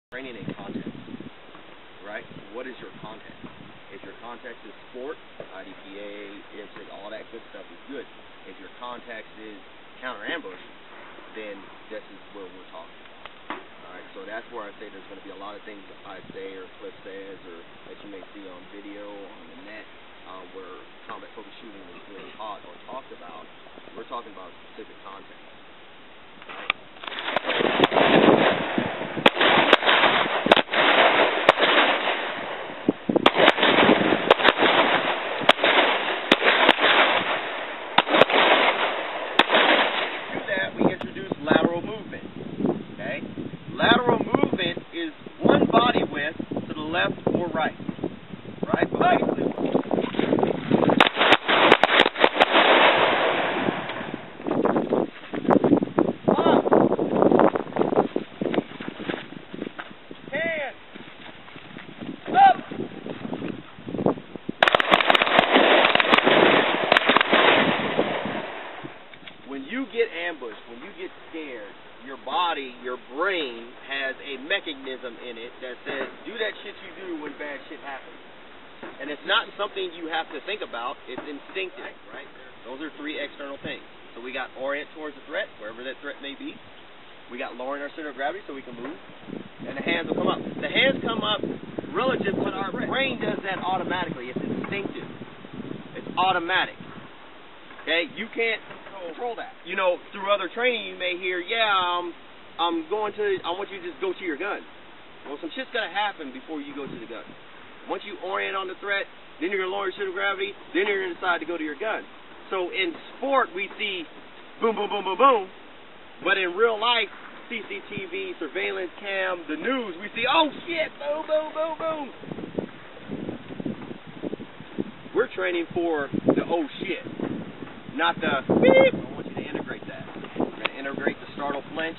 Training in context, right? What is your context? If your context is sport, IDPA, IMSIC, all that good stuff is good. If your context is counter-ambush, then this is where we're talking about. Alright, so that's where I say there's going to be a lot of things I say or Cliff says or that you may see on video, on the net, where combat focused shooting is really taught or talked about. We're talking about specific context. Right? Lateral movement is one body width to the left or right. Right? Hands. Up. When you get ambushed, when you get scared, your body, your brain has a mechanism in it that says, do that shit you do when bad shit happens. And it's not something you have to think about, it's instinctive, right? Those are three external things. So we got orient towards the threat, wherever that threat may be. We got lowering our center of gravity so we can move. And the hands will come up. The hands come up relative to our brain does that automatically. It's instinctive. It's automatic. Okay? You can't control that. You know, through other training you may hear, I want you to just go to your gun. Well, some shit's gonna happen before you go to the gun. Once you orient on the threat, then you're gonna lower your center of gravity, then you're gonna decide to go to your gun. So in sport we see boom, boom, boom, boom, boom, but in real life, CCTV, surveillance cam, the news, we see, oh shit, boom, boom, boom, boom. We're training for the oh shit. Not the beep. I want you to integrate that. We're going to integrate the startle flinch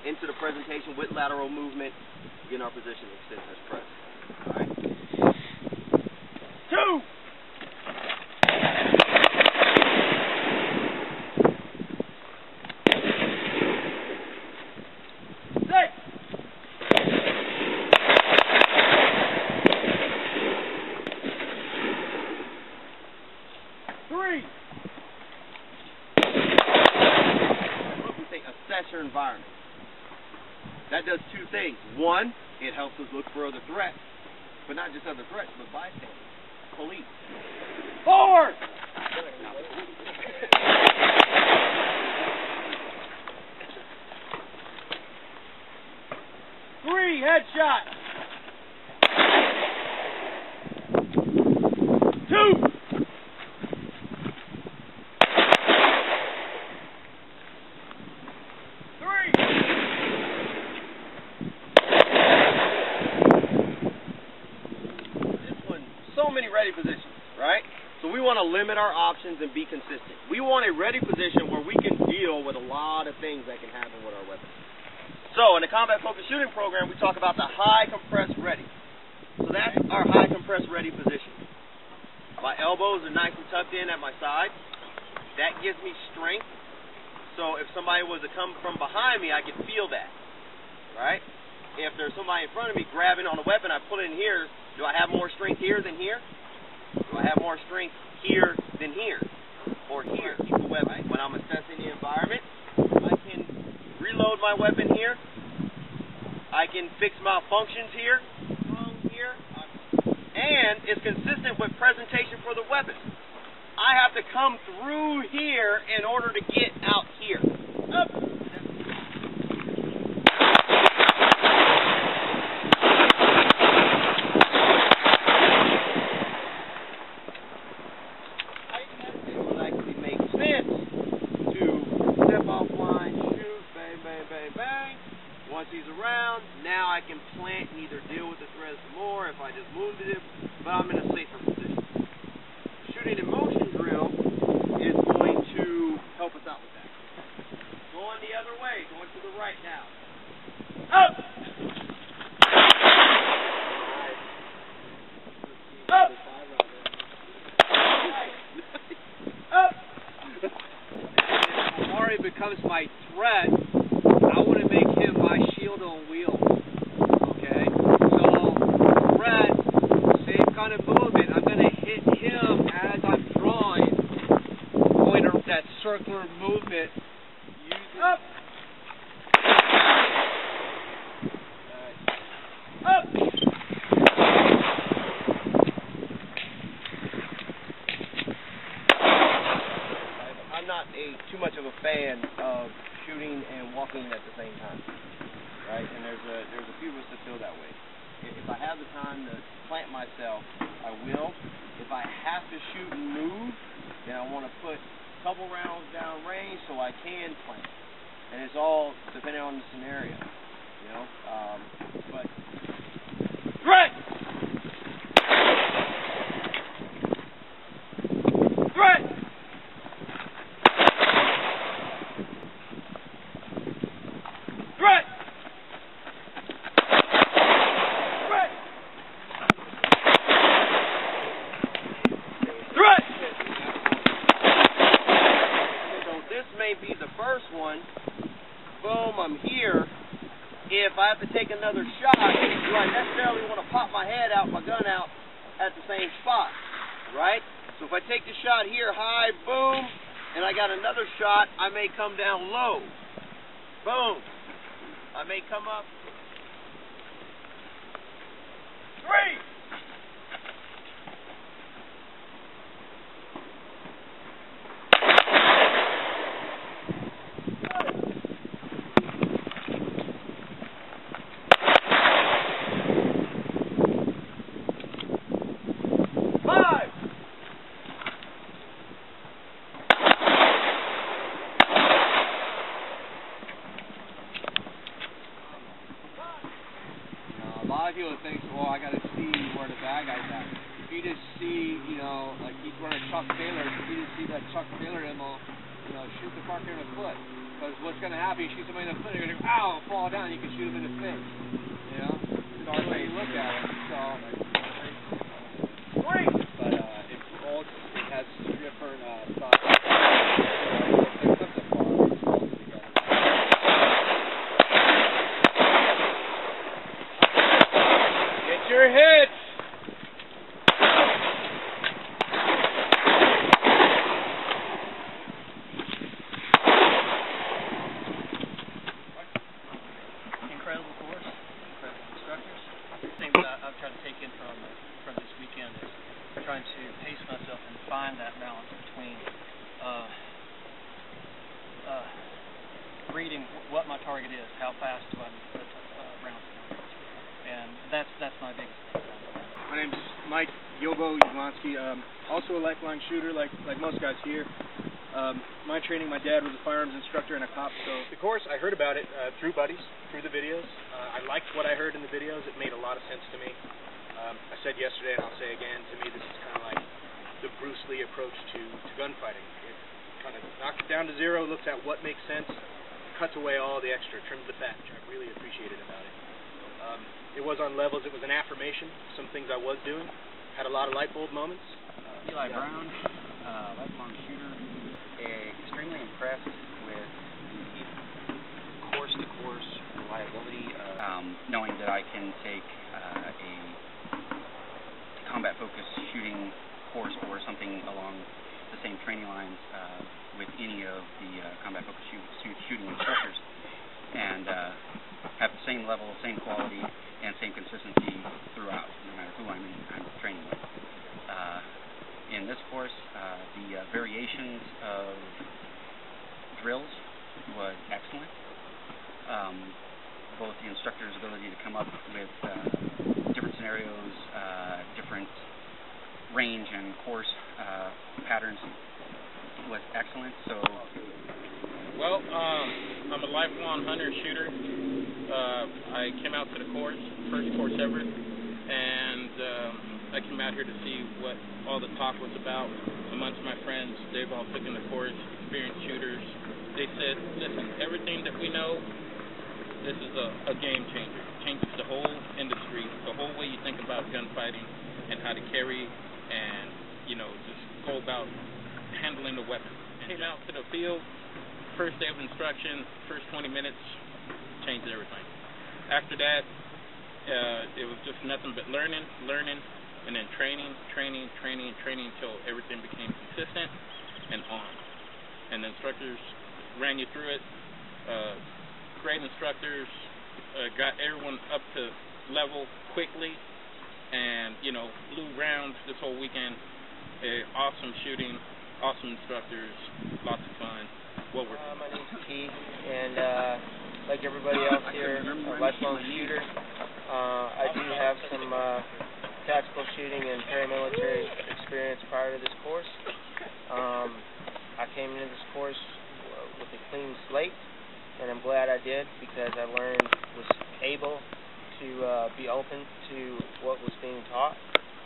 into the presentation with lateral movement, get in our position, extend as press. Alright? 2. Assess your environment. That does two things. One, it helps us look for other threats, but not just other threats, but bystanders, police. Forward! 3, headshot. 2. Ready positions, right? So we want to limit our options and be consistent. We want a ready position where we can deal with a lot of things that can happen with our weapons. So in the combat focused shooting program, we talk about the high compressed ready. So that's our high compressed ready position. My elbows are nice and tucked in at my side. That gives me strength. So if somebody was to come from behind me, I can feel that, right? If there's somebody in front of me grabbing on a weapon, I pull it in here. Do I have more strength here than here? Do I have more strength here than here? Or here? Keep the weapon. When I'm assessing the environment, I can reload my weapon here. I can fix malfunctions here. And it's consistent with presentation for the weapon. I have to come through here in order to get out here. Up. Once he's around, now I can plant and either deal with the threat some more if I just wounded him, but I'm in a safer position. Shooting in motion drill is going to help us out with that. Going the other way, going to the right now. Up! Up! Up! If Omari becomes my threat, I want to make him my shield on wheels, okay? circular movement. Using Up. Up. I'm not too much of a fan of shooting and walking at the same time, right? And there's a few of us that feel that way. If I have the time to plant myself, I will. If I have to shoot and move, then I want to put a couple rounds down range so I can plant. And it's all depending on the scenario, you know. But threat. Threat. Threat. Threat. Threat. So this may be the first one. Boom, I'm here. If I have to take another shot, do I necessarily want to pop my head out, my gun out at the same spot, right? So if I take the shot here high, boom, and I got another shot, I may come down low. Boom. I may come up. 3. a lot of people think, well, I got to see where the bad guy's at. If you just see, you know, like he's wearing Chuck Taylor, if you just see that Chuck Taylor ammo, you know, shoot the fucker in the foot. Because what's going to happen, you shoot somebody in the foot, you're going to go, ow, fall down, you can shoot him in the face. You know? It's the way you look at it. So, but it has different thoughts. Your hits. Incredible course, incredible instructors. The thing that I've tried to take in from this weekend is trying to pace myself and find that balance between reading what my target is, how fast do I need to put rounds down, and that's my biggest thing. My name's Mike Yobo Yablonsky, also a lifeline shooter like most guys here. My training, my dad was a firearms instructor and a cop, so the course, I heard about it through buddies, through the videos. I liked what I heard in the videos. It made a lot of sense to me. I said yesterday and I'll say again, to me this is kind of like the Bruce Lee approach to gunfighting. It kind of knocks it down to zero, looks at what makes sense, cuts away all the extra, trims the fat, which I really appreciated about it. It was on levels. It was an affirmation. Some things I was doing. Had a lot of light bulb moments. Eli Brown, lifelong shooter, extremely impressed with the course-to-course reliability, knowing that I can take a combat-focused shooting course or something along the same training lines with any of the combat-focused shooting instructors and have the same level, same quality, and same consistency throughout, no matter who I'm training with. In this course, the variations of drills was excellent. Both the instructor's ability to come up with different scenarios, different range and course patterns was excellent. So, well, I'm a lifelong hunter shooter. I came out to the course, first course ever, and I came out here to see what all the talk was about amongst my friends. They've all taken the course, experienced shooters. They said, listen, everything that we know, this is a game changer. It changes the whole industry, the whole way you think about gunfighting and how to carry and, you know, just go about handling the weapon. Came out to the field, first day of instruction, first 20 minutes, changed everything. After that, it was just nothing but learning, and then training until everything became consistent and on. And then instructors ran you through it. Great instructors, got everyone up to level quickly, and blew rounds this whole weekend. Awesome shooting, awesome instructors, lots of fun. What we're my name's Keith, and like everybody else here, a lifelong shooter. I do have some tactical shooting and paramilitary experience prior to this course. I came into this course with a clean slate, and I'm glad I did, because I was able to be open to what was being taught,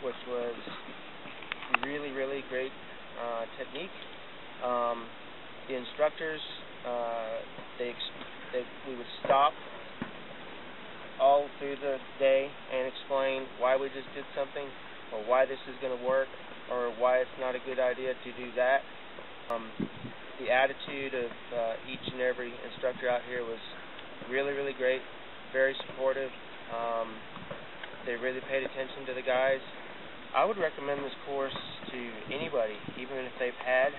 which was really, really great technique. The instructors, we would stop all through the day and explain why we just did something, or why this is going to work, or why it's not a good idea to do that. The attitude of each and every instructor out here was really, really great, very supportive. They really paid attention to the guys. I would recommend this course to anybody, even if they've had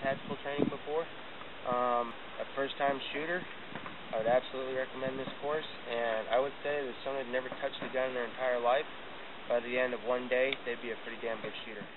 tactical training before. A first-time shooter, I would absolutely recommend this course, and I would say that if someone had never touched a gun in their entire life, by the end of one day, they'd be a pretty damn good shooter.